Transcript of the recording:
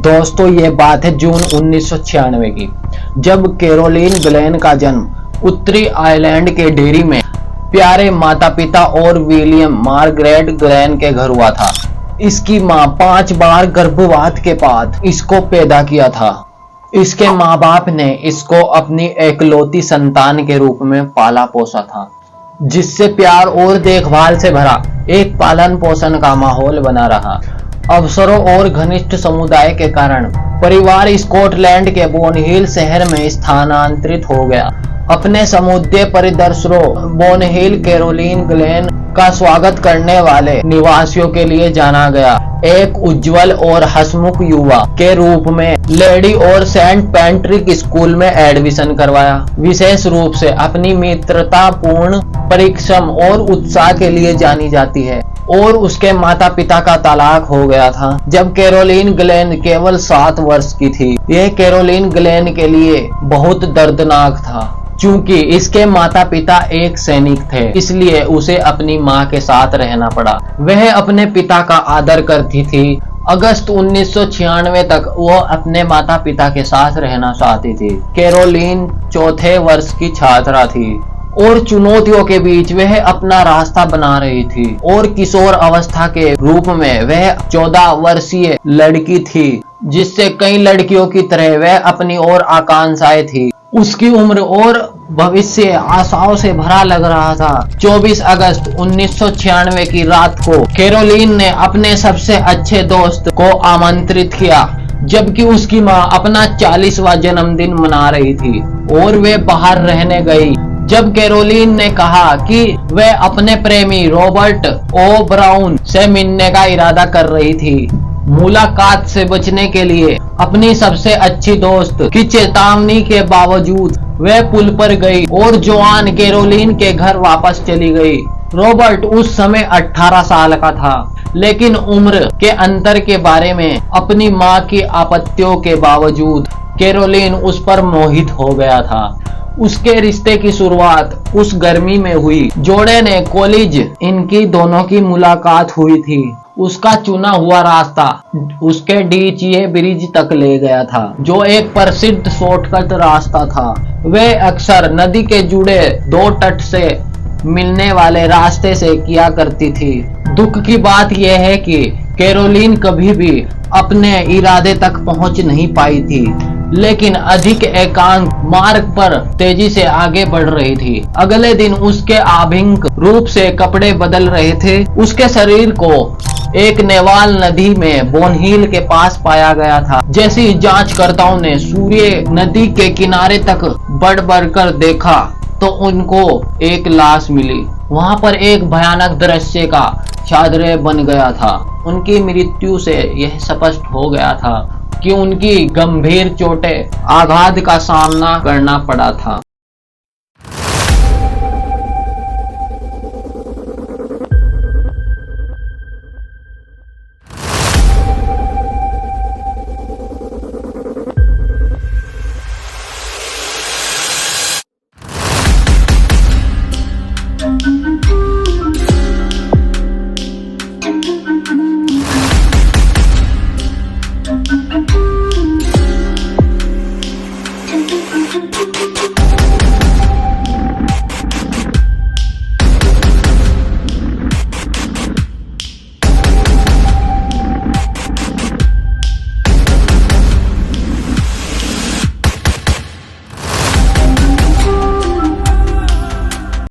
दोस्तों ये बात है जून 1996 की, जब कैरोलीन ग्लेन का जन्म उत्तरी आयरलैंड के डेरी में प्यारे माता पिता और विलियम मार्गरेट ग्लेन के घर हुआ था। इसकी मां 5 बार गर्भपात के बाद इसको पैदा किया था। इसके माँ बाप ने इसको अपनी एकलौती संतान के रूप में पाला पोसा था, जिससे प्यार और देखभाल से भरा एक पालन पोषण का माहौल बना रहा। अवसरों और घनिष्ठ समुदाय के कारण परिवार स्कॉटलैंड के बोनहिल शहर में स्थानांतरित हो गया। अपने समुद्री परिदृश्यों बोनहिल कैरोलीन ग्लेन का स्वागत करने वाले निवासियों के लिए जाना गया। एक उज्जवल और हंसमुख युवा के रूप में लेडी और सेंट पैट्रिक स्कूल में एडमिशन करवाया। विशेष रूप से अपनी मित्रतापूर्ण परिश्रम और उत्साह के लिए जानी जाती है। और उसके माता पिता का तलाक हो गया था जब कैरोलीन ग्लेन केवल 7 वर्ष की थी। यह कैरोलीन ग्लेन के लिए बहुत दर्दनाक था, क्योंकि इसके माता पिता एक सैनिक थे, इसलिए उसे अपनी मां के साथ रहना पड़ा। वह अपने पिता का आदर करती थी। अगस्त 1996 तक वो अपने माता पिता के साथ रहना चाहती थी। कैरोलीन 4थे वर्ष की छात्रा थी और चुनौतियों के बीच वह अपना रास्ता बना रही थी। और किशोर अवस्था के रूप में वह 14 वर्षीय लड़की थी, जिससे कई लड़कियों की तरह वह अपनी और आकांक्षाएं थी। उसकी उम्र और भविष्य आशाओं से भरा लग रहा था। 24 अगस्त 1996 की रात को कैरोलीन ने अपने सबसे अच्छे दोस्त को आमंत्रित किया, जबकि उसकी मां अपना 40वां जन्मदिन मना रही थी और वे बाहर रहने गई। जब कैरोलीन ने कहा कि वह अपने प्रेमी रॉबर्ट ओ ब्राउन से मिलने का इरादा कर रही थी, मुलाकात से बचने के लिए अपनी सबसे अच्छी दोस्त की चेतावनी के बावजूद वह पुल पर गई और जवान कैरोलीन के घर वापस चली गई। रॉबर्ट उस समय 18 साल का था, लेकिन उम्र के अंतर के बारे में अपनी मां की आपत्तियों के बावजूद कैरोलीन उस पर मोहित हो गया था। उसके रिश्ते की शुरुआत उस गर्मी में हुई। जोड़े ने कॉलेज इनकी दोनों की मुलाकात हुई थी। उसका चुना हुआ रास्ता उसके डीचीए ब्रिज तक ले गया था, जो एक प्रसिद्ध शॉर्टकट रास्ता था। वह अक्सर नदी के जुड़े 2 तट से मिलने वाले रास्ते से किया करती थी। दुख की बात यह है कि कैरोलीन कभी भी अपने इरादे तक पहुंच नहीं पाई थी, लेकिन अधिक एकांत मार्ग पर तेजी से आगे बढ़ रही थी। अगले दिन उसके आभिंक रूप से कपड़े बदल रहे थे। उसके शरीर को एक नेवाल नदी में बोनहिल के पास पाया गया था। जैसी जांचकर्ताओं ने सूर्य नदी के किनारे तक बढ़ कर देखा तो उनको एक लाश मिली। वहां पर एक भयानक दृश्य का छादरे बन गया था। उनकी मृत्यु से यह स्पष्ट हो गया था कि उनकी गंभीर चोटें आघात का सामना करना पड़ा था।